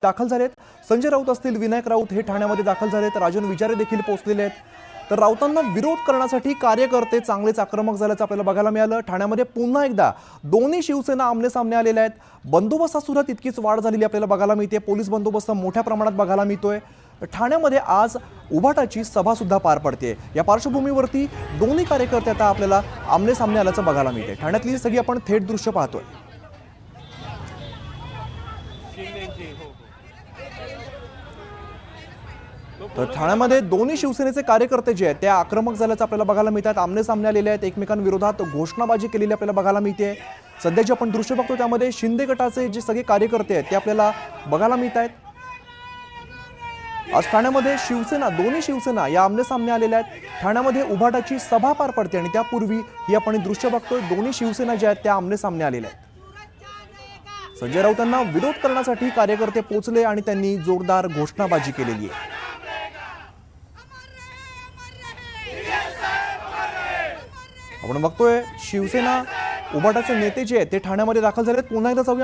दाखल झालेत। संजय राऊत असतील, विनायक राऊत हे ठाण्यामध्ये दाखल झालेत। राजन विचारे देखील पोहोचलेले आहेत। तर राऊतांना विरोध करण्यासाठी कार्यकर्ते चांगलेच आक्रमक झाल्याचं आपल्याला बघायला मिळालं। ठाण्यामध्ये पुन्हा एकदा दोन्ही शिवसेना आमने सामने आलेल्या आहेत। बंदोबस्तात सुद्धा तितकीच वाढ झालेली आपल्याला बघायला मिळते। पोलीस बंदोबस्त मोठ्या प्रमाणात बघायला मिळतोय। ठाण्यामध्ये आज उभाटाची सभा सुद्धा पार पडते। या पार्श्वभूमीवरती दोन्ही कार्यकर्ते आता आपल्याला आमने सामने आल्याचं बघायला मिळते। ठाण्यातली सगळी आपण थेट दृश्य पाहतोय। तर ठाण्यामध्ये दोन्ही शिवसेनेचे कार्यकर्ते जे आहेत ते आक्रमक झाल्याचं आपल्याला बघायला मिळतात। आमने सामने आलेले आहेत, एकमेकांविरोधात घोषणाबाजी केलेली आपल्याला बघायला मिळते। सध्या जे आपण दृश्य बघतो त्यामध्ये शिंदे गटाचे जे सगळे कार्यकर्ते आहेत ते आपल्याला बघायला मिळत आहेत। आज ठाण्यामध्ये शिवसेना, दोन्ही शिवसेना या आमने सामने आलेल्या आहेत। ठाण्यामध्ये उभाटाची सभा पार पडते आणि त्यापूर्वी ही आपण दृश्य बघतोय, दोन्ही शिवसेना ज्या आहेत त्या आमने सामने आलेल्या आहेत। संजय राऊतांना विरोध करण्यासाठी कार्यकर्ते पोहोचले आणि त्यांनी जोरदार घोषणाबाजी केलेली आहे। आपण बघतोय शिवसेना उभाटाचे नेते जे आहेत ते ठाण्यामध्ये दाखल झालेत। पुन्हा एकदा जाऊया